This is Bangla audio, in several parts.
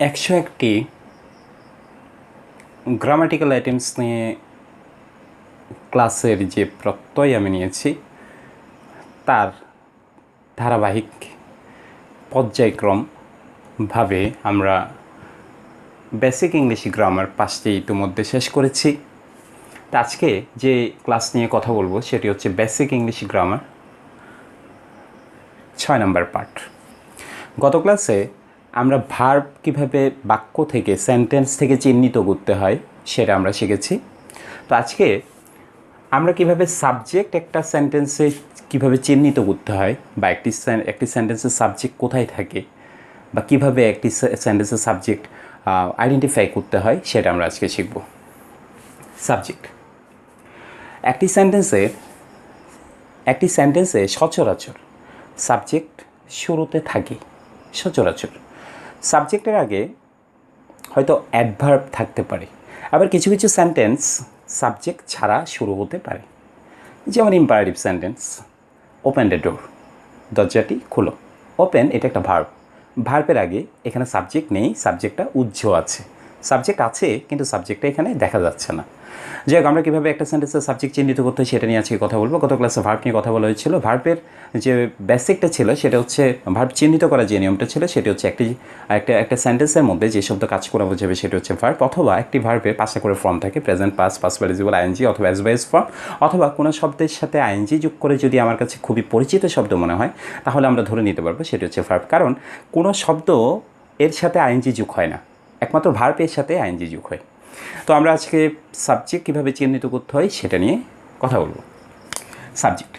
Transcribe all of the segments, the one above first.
101টি গ্রামাটিক্যাল আইটেমস নিয়ে ক্লাসের যে প্রত্যয় আমি নিয়েছি তার ধারাবাহিক পর্যায়ক্রমভাবে আমরা বেসিক ইংলিশ গ্রামার 5টি ইতিমধ্যে শেষ করেছি। তো আজকে যে ক্লাস নিয়ে কথা বলবো সেটি হচ্ছে বেসিক ইংলিশ গ্রামার 6 নম্বর পার্ট। গত ক্লাসে আমরা ভার্ব কীভাবে বাক্য থেকে সেন্টেন্স থেকে চিহ্নিত করতে হয় সেটা আমরা শিখেছি। তো আজকে আমরা কিভাবে সাবজেক্ট একটা সেন্টেন্সে কিভাবে চিহ্নিত করতে হয় বা একটি সেন্টেন্সের সাবজেক্ট কোথায় থাকে বা কিভাবে একটি সেন্টেন্সের সাবজেক্ট আইডেন্টিফাই করতে হয় সেটা আমরা আজকে শিখব। সাবজেক্ট একটি সেন্টেন্সে সচরাচর সাবজেক্ট শুরুতে থাকে। সচরাচর সাবজেক্টের আগে হয়তো অ্যাডভার্ব থাকতে পারে, আবার কিছু কিছু সেন্টেন্স সাবজেক্ট ছাড়া শুরু হতে পারে। যেমন imperative sentence, open the door, দরজাটি খুলো। ওপেন এটা একটা ভার্বের আগে এখানে সাবজেক্ট নেই, সাবজেক্টটা উজ্জ্ব আছে। সাবজেক্ট আছে কিন্তু সাবজেক্টটা এখানে দেখা যাচ্ছে না। যাই হোক, আমরা কীভাবে একটা সেন্টেন্সের সাবজেক্ট চিহ্নিত করতে হয় সেটা নিয়ে আজকে কথা বলবো। গত ক্লাসে ভার্ব নিয়ে কথা বলা হয়েছিল। ভার্বের যে বেসিকটা ছিল সেটা হচ্ছে ভার্ব চিহ্নিত করার যে নিয়মটা ছিল সেটি হচ্ছে একটা সেন্টেন্সের মধ্যে যে শব্দ কাজ করা বোঝাবে সেটা হচ্ছে ভার্ব, অথবা একটি ভার্বের 5টা করে ফর্ম থাকে, present, past, past participle, ING অথবা এস বাই এস ফর্ম, অথবা কোনো শব্দের সাথে আইএনজি যোগ করে যদি আমার কাছে খুবই পরিচিত শব্দ মনে হয় তাহলে আমরা ধরে নিতে পারবো সেটি হচ্ছে ভার্ব। কারণ কোনো শব্দ এর সাথে আইএনজি যোগ হয় না, একমাত্র ভার্বের সাথে আইএনজি যোগ হয়। তো আমরা আজকে সাবজেক্ট কীভাবে চিহ্নিত করতে হয় সেটা নিয়ে কথা বলবো। সাবজেক্ট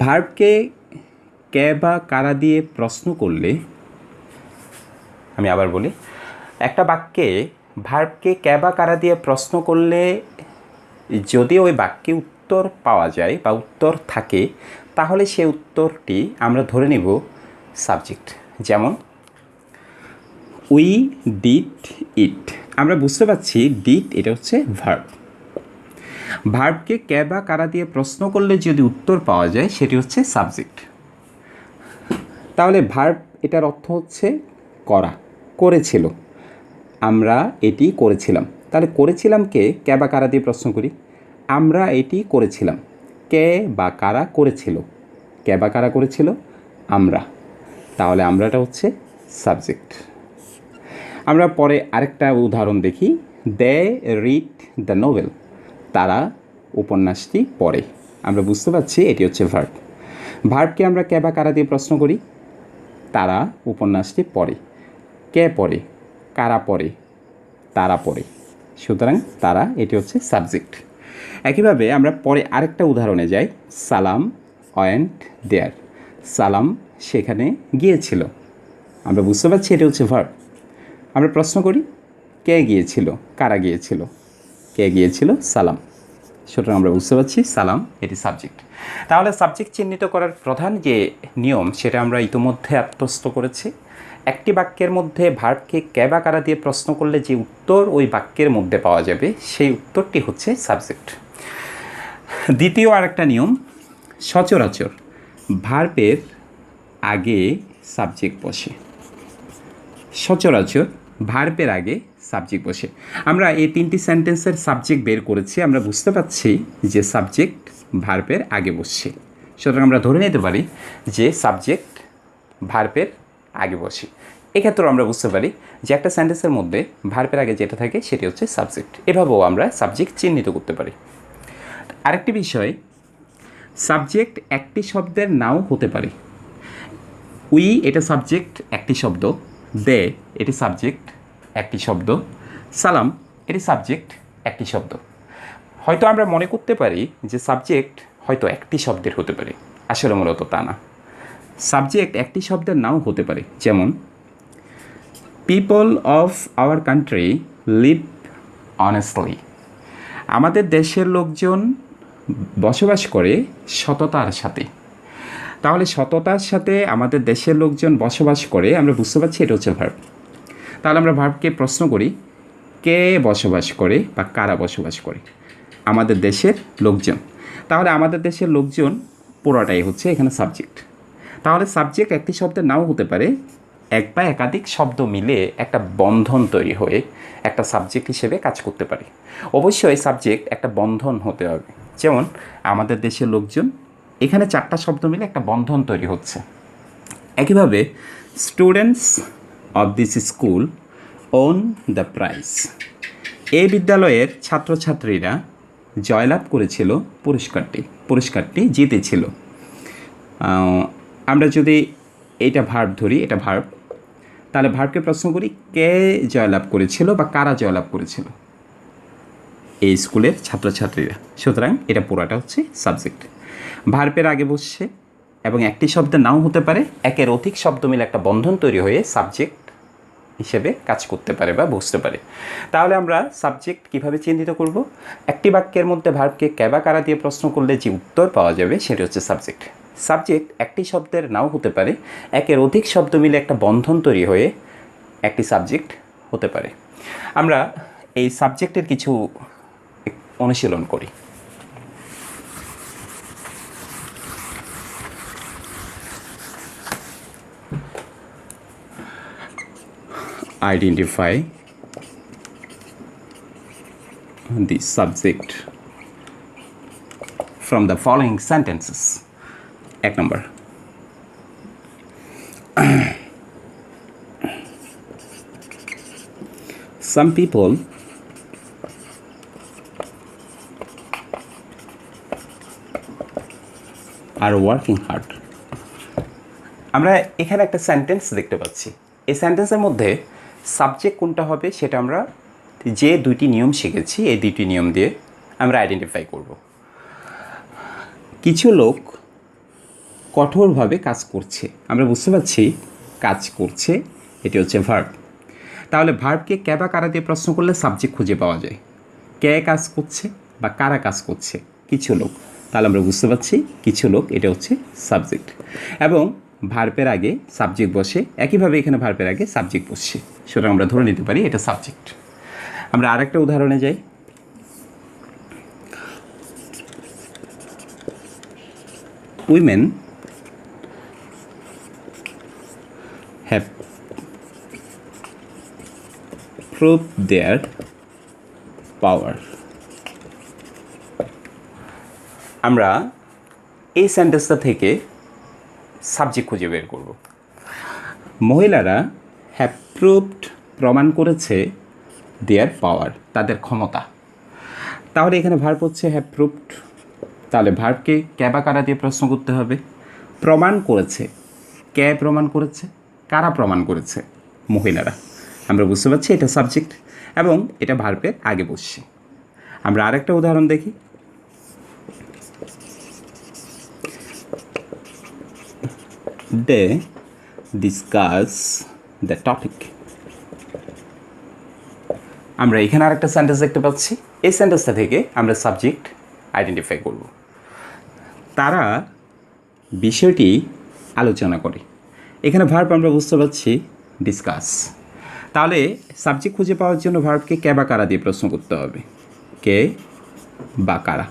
ভার্বকে কে বা কারা দিয়ে প্রশ্ন করলে, আমি আবার বলি, একটা বাক্যে ভার্বকে কে বা কারা দিয়ে প্রশ্ন করলে যদি ওই বাক্যে উত্তর পাওয়া যায় বা উত্তর থাকে তাহলে সেই উত্তরটি আমরা ধরে নেব সাবজেক্ট। যেমন উই ডিড ইট, আমরা বুঝতে পারছি ডিড এটা হচ্ছে ভার্ব। ভার্বকে কে বা কারা দিয়ে প্রশ্ন করলে যদি উত্তর পাওয়া যায় সেটি হচ্ছে সাবজেক্ট। তাহলে ভার্ব এটার অর্থ হচ্ছে করা, করেছিল, আমরা এটি করেছিলাম। তাহলে করেছিলামকে কে বা কারা দিয়ে প্রশ্ন করি, আমরা এটি করেছিলাম। কে বা কারা করেছিল, কে বা কারা করেছিল, আমরা। তাহলে আমরাটা হচ্ছে সাবজেক্ট। আমরা পরে আরেকটা উদাহরণ দেখি, দে রিড দ্য নোভেল, তারা উপন্যাসটি পড়ে। আমরা বুঝতে পারছি এটি হচ্ছে ভার্ব। ভার্বকে আমরা কে বা কারা দিয়ে প্রশ্ন করি, তারা উপন্যাসটি পড়ে। কে পড়ে, কারা পড়ে, তারা পড়ে। সুতরাং তারা এটি হচ্ছে সাবজেক্ট। একইভাবে আমরা পরে আরেকটা উদাহরণে যাই, সালাম ওয়েন্ট দেয়ার, সালাম সেখানে গিয়েছিল। আমরা বুঝতে পারছি এটি হচ্ছে ভার্ব। আমরা প্রশ্ন করি কে গিয়েছিল, কারা গিয়েছিল, কে গিয়েছিল, সালাম। সুতরাং আমরা বুঝতে পারছি সালাম এটি সাবজেক্ট। তাহলে সাবজেক্ট চিহ্নিত করার প্রধান যে নিয়ম সেটা আমরা ইতিমধ্যে আত্মস্থ করেছি। একটি বাক্যের মধ্যে ভার্বকে কে বা কারা দিয়ে প্রশ্ন করলে যে উত্তর ওই বাক্যের মধ্যে পাওয়া যাবে সেই উত্তরটি হচ্ছে সাবজেক্ট। দ্বিতীয় আরেকটা নিয়ম, সচরাচর ভার্বের আগে সাবজেক্ট বসে। সচরাচর ভার্বের আগে সাবজেক্ট বসে। আমরা এই 3টি সেন্টেন্সের সাবজেক্ট বের করেছি, আমরা বুঝতে পারছি যে সাবজেক্ট ভার্বের আগে বসছে। সুতরাং আমরা ধরে নিতে পারি যে সাবজেক্ট ভার্বের আগে বসে। এক্ষেত্রেও আমরা বুঝতে পারি যে একটা সেন্টেন্সের মধ্যে ভার্বের আগে যেটা থাকে সেটি হচ্ছে সাবজেক্ট। এভাবেও আমরা সাবজেক্ট চিহ্নিত করতে পারি। আরেকটি বিষয়, সাবজেক্ট একটি শব্দের নাও হতে পারে। উই এটা সাবজেক্ট একটি শব্দ, দে এটি সাবজেক্ট একটি শব্দ, সালাম এটি সাবজেক্ট একটি শব্দ। হয়তো আমরা মনে করতে পারি যে সাবজেক্ট হয়তো একটি শব্দের হতে পারে, আসলে মূলত তা না। সাবজেক্ট একটি শব্দের নাও হতে পারে। যেমন people of our country live honestly, আমাদের দেশের লোকজন বসবাস করে সততার সাথে। তাহলে সততার সাথে আমাদের দেশের লোকজন বসবাস করে, আমরা বুঝতে পারছি এটা হচ্ছে ভার্ব। তাহলে আমরা ভার্বকে প্রশ্ন করি কে বসবাস করে বা কারা বসবাস করে, আমাদের দেশের লোকজন। তাহলে আমাদের দেশের লোকজন পুরোটাই হচ্ছে এখানে সাবজেক্ট। তাহলে সাবজেক্ট একটি শব্দের নাও হতে পারে, এক বা একাধিক শব্দ মিলে একটা বন্ধন তৈরি হয়ে একটা সাবজেক্ট হিসেবে কাজ করতে পারে। অবশ্যই সাবজেক্ট একটা বন্ধন হতে হবে। যেমন আমাদের দেশের লোকজন, এখানে 4টা শব্দ মিলে একটা বন্ধন তৈরি হচ্ছে। একইভাবে students of this school won the prize, এই বিদ্যালয়ের ছাত্রছাত্রীরা জয়লাভ করেছিল পুরস্কারটি জিতেছিল। আমরা যদি এইটা ভার্ব ধরি, এটা ভার্ব, তাহলে ভার্বকে প্রশ্ন করি কে জয়লাভ করেছিল বা কারা জয়লাভ করেছিল? এই স্কুলের ছাত্রছাত্রীরা। সুতরাং এটা পুরাটা হচ্ছে সাবজেক্ট। ভার্বের আগে বসছে এবং একটি শব্দ নাও হতে পারে, একের অধিক শব্দ মিলে একটা বন্ধন তৈরি হয়ে সাবজেক্ট হিসেবে কাজ করতে পারে বা বসতে পারে। তাহলে আমরা সাবজেক্ট কিভাবে চিহ্নিত করব? একটি বাক্যের মধ্যে ভার্বকে কে বা কারা দিয়ে প্রশ্ন করলে যে উত্তর পাওয়া যাবে সেটা হচ্ছে সাবজেক্ট। সাবজেক্ট একটি শব্দের নাও হতে পারে, একের অধিক শব্দ মিলে একটা বন্ধন তৈরি হয়ে একটি সাবজেক্ট হতে পারে। আমরা এই সাবজেক্টের কিছু অনুশীলন করি। Identify the subject from the following sentences. 1 number. Some people are working hard. আমরা এখানে একটা সেন্টেন্স দেখতে পাচ্ছি। এই সেন্টেন্সের মধ্যে সাবজেক্ট কোনটা হবে সেটা আমরা যে দুইটি নিয়ম শিখেছি এই দুইটি নিয়ম দিয়ে আমরা আইডেন্টিফাই করব। কিছু লোক কঠোরভাবে কাজ করছে, আমরা বুঝতে পারছি কাজ করছে, এটি হচ্ছে ভার্ব। তাহলে ভার্বকে কে বা কারা দিয়ে প্রশ্ন করলে সাবজেক্ট খুঁজে পাওয়া যায়। কে কাজ করছে বা কারা কাজ করছে? কিছু লোক। তাহলে আমরা বুঝতে পারছি কিছু লোক, এটা হচ্ছে সাবজেক্ট। এবং ভার্বের আগে সাবজেক্ট বসে, একইভাবে এখানে ভার্বের আগে সাবজেক্ট বসছে, সুতরাং আমরা ধরে নিতে পারি এটা সাবজেক্ট। আমরা আরেকটা উদাহরণে যাই। উইমেন হ্যাভ প্রুভ দেয়ার পাওয়ার। আমরা এই সেন্টেন্সটা থেকে সাবজেক্ট খুঁজে বের করব। মহিলারা হ্যাভ প্রুভড, প্রমাণ করেছে, দেয়ার পাওয়ার, তাদের ক্ষমতা। তাহলে এখানে ভার্ব হচ্ছে হ্যাভ প্রুভড। তাহলে ভার্বকে কে বা কারা দিয়ে প্রশ্ন করতে হবে? প্রমাণ করেছে, কে প্রমাণ করেছে, কারা প্রমাণ করেছে? মহিলারা। আমরা বুঝতে পারছি এটা সাবজেক্ট এবং এটা ভার্বের আগে বসছে। আমরা আরেকটা উদাহরণ দেখি। They discuss the topic. আমরা এখানে আরেকটা সেন্টেন্স দেখতে পাচ্ছি। এই সেন্টেন্সটা থেকে আমরা সাবজেক্ট আইডেন্টিফাই করব। তারা বিষয়টি আলোচনা করে। এখানে ভার্ব আমরা বুঝতে পারছি ডিসকাস। তাহলে সাবজেক্ট খুঁজে পাওয়ার জন্য ভার্বকে কে বা কারা দিয়ে প্রশ্ন করতে হবে। কে বা কারা।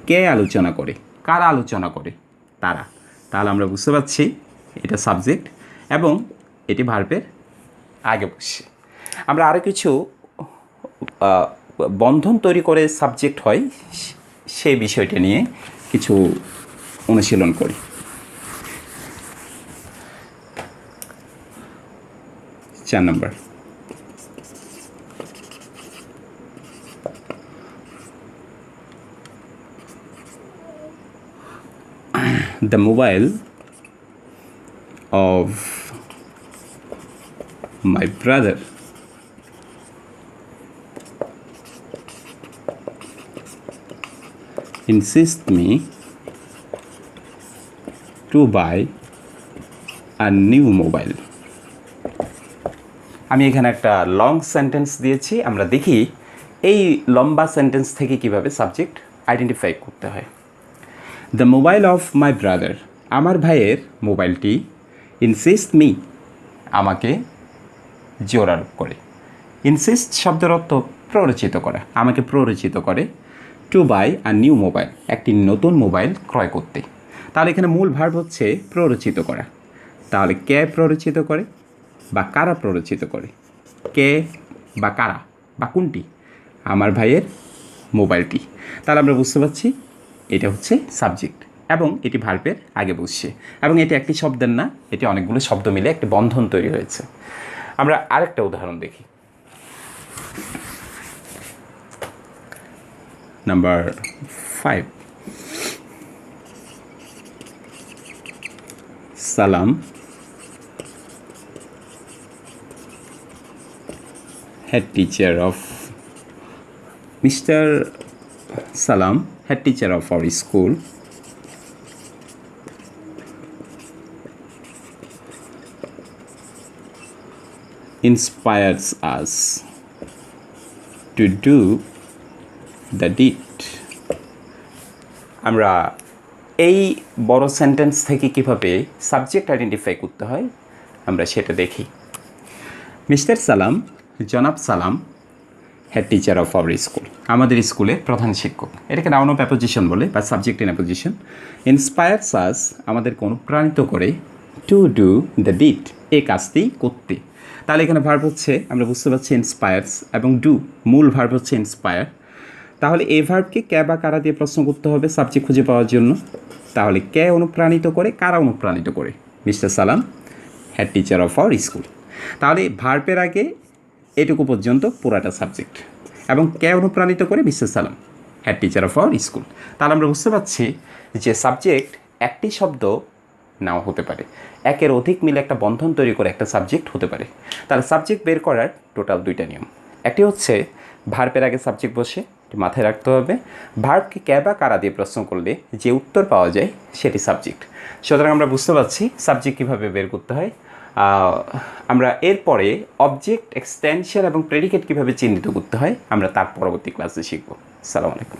কে আলোচনা করে, কারা আলোচনা করে? তারা। তাহলে আমরা বুঝতে পারছি এটা সাবজেক্ট এবং এটি ভার্বের আগে বসছে। আমরা আরও কিছু বন্ধন তৈরি করে সাবজেক্ট হয় সেই বিষয়টা নিয়ে কিছু অনুশীলন করি। চার নম্বর। The mobile of my brother insists me to buy a new mobile. আমি এখানে একটা লং সেন্টেন্স দিয়েছি। আমরা দেখি এই লম্বা সেন্টেন্স থেকে কিভাবে সাবজেক্ট আইডেন্টিফাই করতে হয়। The mobile of my brother, আমার ভাইয়ের মোবাইলটি, ইনসিস্ট মি, আমাকে জোর আরোপ করে। ইনসিস্ট শব্দের অর্থ প্ররোচিত করা, আমাকে প্ররোচিত করে। To buy a new mobile, একটি নতুন মোবাইল ক্রয় করতে। তাহলে এখানে মূল ভার্ব হচ্ছে প্ররোচিত করা। তাহলে কে প্ররোচিত করে বা কারা প্ররোচিত করে? কে বা কারা বা কোনটি? আমার ভাইয়ের মোবাইলটি। তাহলে আমরা বুঝতে পারছি এটা হচ্ছে সাবজেক্ট এবং এটি ভার্বের আগে বসছে এবং এটি একটি শব্দের না, এটি অনেকগুলো শব্দ মিলে একটি বন্ধন তৈরি হয়েছে। আমরা আরেকটা উদাহরণ দেখি। নাম্বার 5, সালাম head teacher of Mr. Salam, head teacher of our school, inspires us to do the deed. আমরা এই বড় সেন্টেন্স থেকে কিভাবে সাবজেক্ট আইডেন্টিফাই করতে হয় আমরা সেটা দেখি। মিস্টার সালাম, জনাব সালাম, head teacher of our school, আমাদের স্কুলের প্রধান শিক্ষক। এটাকে নাউন অফ অ্যাপোজিশন বলে বা সাবজেক্ট ইন অ্যাপোজিশন। ইন্সপায়ার্স আস, আমাদেরকে অনুপ্রাণিত করে, টু ডু দ্য ডিড, এই কাজটি করতে। তাহলে এখানে ভার্ব হচ্ছে, আমরা বুঝতে পারছি ইন্সপায়ার্স, এবং ডু মূল ভার্ব হচ্ছে ইন্সপায়ার। তাহলে এই ভার্বকে কে বা কারা দিয়ে প্রশ্ন করতে হবে সাবজেক্ট খুঁজে পাওয়ার জন্য। তাহলে কে অনুপ্রাণিত করে, কারা অনুপ্রাণিত করে? মিস্টার সালাম, head teacher of our school. তাহলে ভার্বের আগে এটুকু পর্যন্ত পুরাটা সাবজেক্ট, এবং কে অনুপ্রাণিত করে? মিস্টার সালাম, head teacher of our school. তাহলে আমরা বুঝতে পারছি যে সাবজেক্ট একটি শব্দ নাও হতে পারে, একের অধিক মিলে একটা বন্ধন তৈরি করে একটা সাবজেক্ট হতে পারে। তাহলে সাবজেক্ট বের করার টোটাল দুইটা নিয়ম। একটি হচ্ছে ভার্বের আগে সাবজেক্ট বসে, মাথায় রাখতে হবে। ভার্বকে কে বা কারা দিয়ে প্রশ্ন করলে যে উত্তর পাওয়া যায় সেটি সাবজেক্ট। সুতরাং আমরা বুঝতে পারছি সাবজেক্ট কীভাবে বের করতে হয়। আমরা এরপরে অবজেক্ট, এক্সটেনশন এবং প্রেডিকেট কীভাবে চিহ্নিত করতে হয় আমরা তার পরবর্তী ক্লাসে শিখব। আসসালামু আলাইকুম।